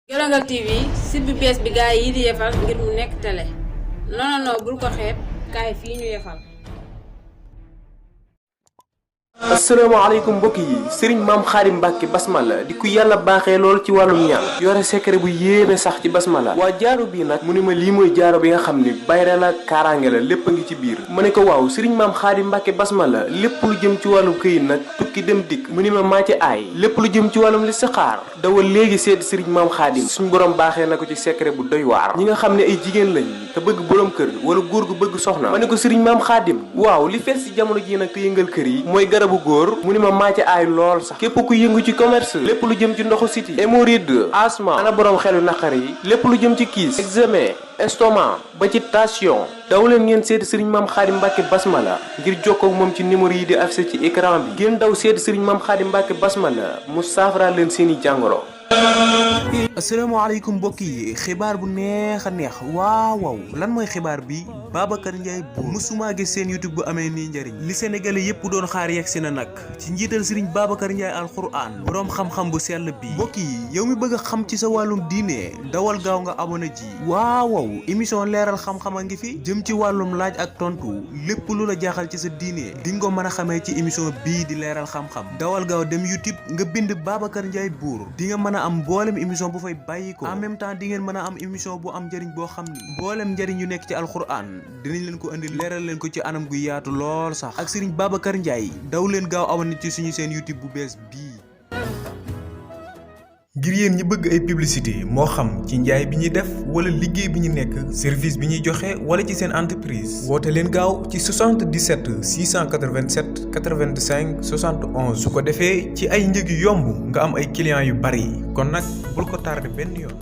Guelongal TV site bu bees bi gaay yi di yefal ngir mu nekk télé non bul ko xeeb kaay fii ñu yefal. asalaamaaleykum mbokk yi Serigne Mame Khadim Mbacke basmala di ku yàlla baaxee lool ci wàllum ñaan yore secret bu yéeme sax ci basmala waa jaaro bii nag mu ne ma lii mooy jaaro bi nga xam ni bayra la kaaraange la lépp a ngi ci biir ma ne ko waaw Serigne Mame Khadim Mbacke basmala lépp lu jëm ci wàllum këyit nag tukki dem dikk mu ne ma maa ci aay lépp lu jëm ci wàllum listixaar dawal léegi seet Serigne Mame Khadim suñ borom baaxee na ko ci secret bu doy waar ñi nga xam ne ay jigéen lañ te bëgg borom kër wala góor gu bëgg soxna ma ne ko Serigne Mame Khadim waaw li fees ci jamono ji nag te yëngal kër yi mooy garabu góor mu ni ma màcc aay lool sax képp ku yëngu ci commerce lépp lu jëm ci ndoxu siti hémorroïde asthme ana borom xelu naqar yi lépp lu jëm ci kiis examen estomac ba ci tension daw leen ngeen seeti Serigne Mame Khadim Mbacke basmala ngir jokkoo ak moom ci numéro yi di affiché ci écran bi ngeen daw seeti Serigne Mame Khadim Mbacke basmala mu saafara leen seeni jàngoro. asalaamaaleykum mbokk yi xibaar bu neex a neex waaw lan mooy xibaar bi Babacar Ndiaye bu musuma gis seen YouTube bu amee nii njëriñ li sénégalais yépp doon xaar yegg si na nag ci njiital Serigne Babacar Ndiaye alxuraan boroom xam-xam bu sell bi mbokk yi yow mi bëgg a xam ci sa wàllum diine dawal gaaw nga abonné ji waaw émission leeral xam-xam a ngi fi jëm ci wàllum laaj ak tontu lépp lu la jaaxal ci sa diine di nga ko mën a xamee ci émission bii di leeral xam-xam dawal gaaw dem YouTube nga bind Babacar Ndiaye buur di nga mën a am mboolem émission bu fay bàyyi ko en même temps di ngeen mën a am émission bu am njëriñ boo xam ni mboolem njëriñ yu nekk ci alxuraan dinañ leen ko indi leeral leen ko ci anam gu yaatu lool sax ak Serigne Babacar Ndiaye daw leen gaaw abonné ci suñu seen YouTube bu bees bii. ngir yéen ñi bëgg ay publicité moo xam ci njaay bi ñuy def wala liggéey bi ñu nekk service bi ñuy joxe wala ci seen entreprise woote leen gaaw ci 77 687 85 71 su ko defee ci ay njëg yu yomb nga am ay clients yu bari kon nag bul ko tardé benn yoon.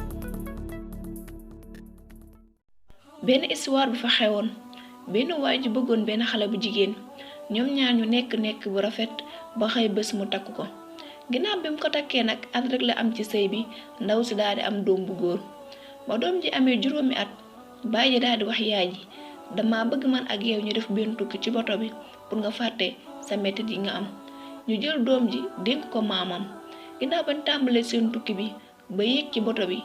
benn histoire bu fa xewoon benn waay ju bëggoon benn xale bu jigéen ñoom ñaar ñu nekk bu rafet ba xëy bés mu takk ko. ginnaaw bi mu ko takkee nag at rek la am ci sëy bi ndaw si daal di am doom bu góor ba doom ji amee 7 at baay ji daal di wax yaay ji dama bëgg man ak yow ñu def benn tukki ci boto bi pour nga fàtte sa mettit yi nga am ñu jël doom ji dénk ko maamam ginnaaw bañ tàmbalee seen tukki bi ba yéeg ci boto bi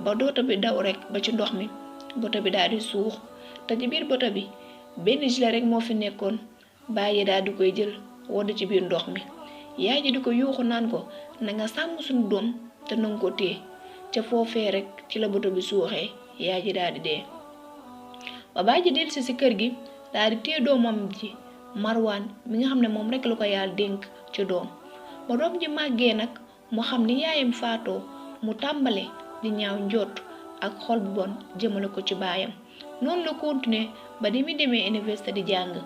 ba doota bi daw rek ba ci ndox mi boto bi daal di suux te ci biir boto bi benn gilet rek moo fi nekkoon baay ji daal di koy jël wodd ci biir ndox mi yaay ji di ko yuuxu naan ko na nga sàmm suñu doom te nanga ko téye ca foofee rek ci la boto bi suuxee yaay ji daal di dee ba baay ji dellusi si kër gi daal di téye doomam ji Marwaan mi nga xam ne moom rek la ko yàlla dénk ci doom ba doom ji màggee nag mu xam ni yaayam faatoo mu tàmbale di ñaaw njoot ak xol bu bon jëmale ko ci baayam noonu la continuer ba di muy demee université di jàng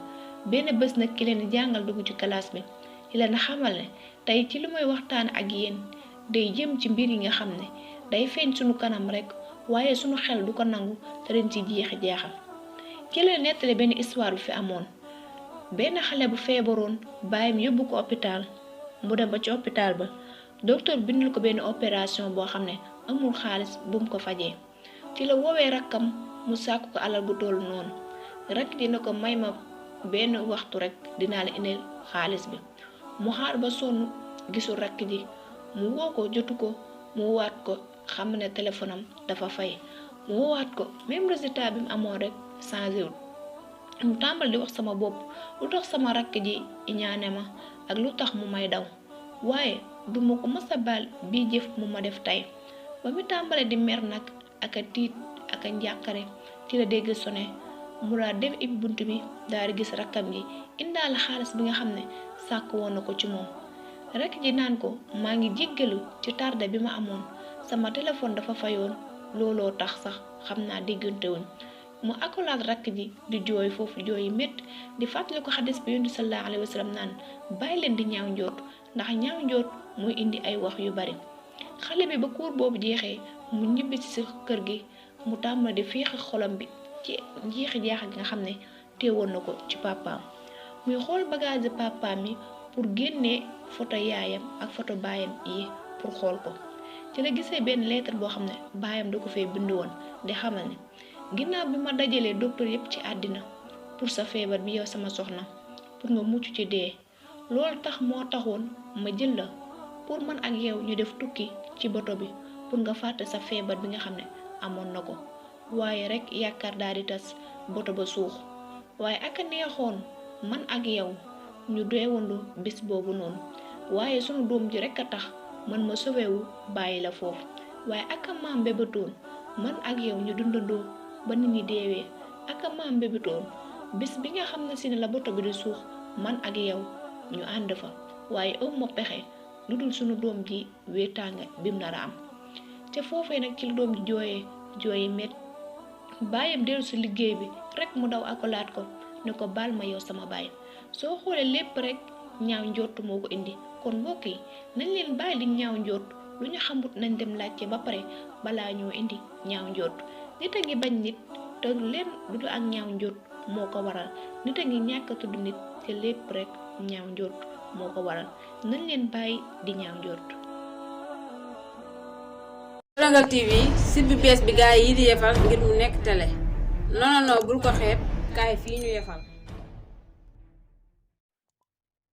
benn bés nag ki leen di jàngal dugg ci classe bi yi leen xamal ne tey ci li may waxtaan ak yéen day jëm ci mbir yi nga xam ne day feeñ sunu kanam rek waaye sunu xel du ko nangu te dañ ci jeexi jeexal ki leen nettali benn histoire bu fi amoon benn xale bu feebaroon baayam yóbbu ko hôpital mu dem ba ci hôpital ba docteur bindal ko benn opération boo xam ne amul xaalis bu mu ko fajee ci la woowee rakkam mu sàkku ko alal bu toll noonu rakk dina ko may ma benn waxtu rek dinaa la indil xaalis bi mu xaar ba sonn gisul rakk ji mu woo ko jotu ko mu waat ko xam ne téléphone am dafa fay mu woowaat ko même résultat bi mu amoon rek changé wul mu tàmbal di wax sama bopp lu tax sama rakk ji ñaane ma ak lu tax mu may daw waaye du ma ko mës a baal bii jëf mu ma def tey ba mu tàmbale di mer nag ak a tiit ak a njàqare ci la dégg sone mu daal dem ibbi bunt bi daal di gis rakkam ji indaale xaalis bi nga xam ne sàkk woon na ko ci moom rakk ji naan ko maa ngi jéggalu ci tarde bi ma amoon sama téléphone dafa fayoon looloo tax sax xam naa déggantewuñ mu akolaat rakk ji di jooy foofu jooy yi métti di fàttali ko xadis bi yonent sallallahu alayhi wa sallam naan bàyyi leen di ñaaw njoot ndax ñaaw njoot muy indi ay wax yu bari xale bi ba cours boobu jeexee mu ñibbi ci kër gi mu tàmbali di féexi xolam bi ci jeexi jaaxa gi nga xam ne teewoon na ko ci papaam muy xool bagage papaam yi pour génnee photo yaayam ak photo baayam yi pour xool ko ci la gisee benn lettre boo xam ne baayam da ko fee bind woon di xamal ne ginnaaw bi ma dajalee docteur yépp ci àddina pour sa feebar bi yow sama soxna pour nga mucc ci dee loolu tax moo taxoon ma jël la pour man ak yow ñu def tukki ci bato bi pour nga fàtte sa feebar bi nga xam ne amoon na ko waaye rek yaakaar daal di tas boto ba suux waaye ak a neexoon man ak yow ñu deewandu bis boobu noonu waaye sunu doom ji rek a tax man ma sowewu bàyyi la foofu waaye ak a maam bébatoon man ak yow ñu dundandoo ba nit ñi deewee ak a maam bébatoon bis bi nga xam ne si ne la boto bi di suux man ak yow ñu ànd fa waaye aw ma pexe lu dul sunu doom ji wéetaanga bim nar a am ca foofee nag ci la doom ji jooyi met baayam dellu si liggéey bi rek mu daw akolaat ko ne ko baal ma yow sama baay soo xoolee lépp rek ñaaw njort moo ko indi kon mbokk yi nañ leen bàyyi li ñaaw njort lu ñu xamut nañ dem laajte ba pare balaa ñoo indi ñaaw njort nit a ngi bañ nit te leen lu dul ak ñaaw njort moo ko waral nit a ngi ñàkk a tudd nit te lépp rek ñaaw njort moo ko waral nañ leen bàyyi di ñaaw njort. Warangal TV site bu bees bi gaay yi di yefal ngir mu nekk télé non bul ko xeeb kaay fii ñu yefal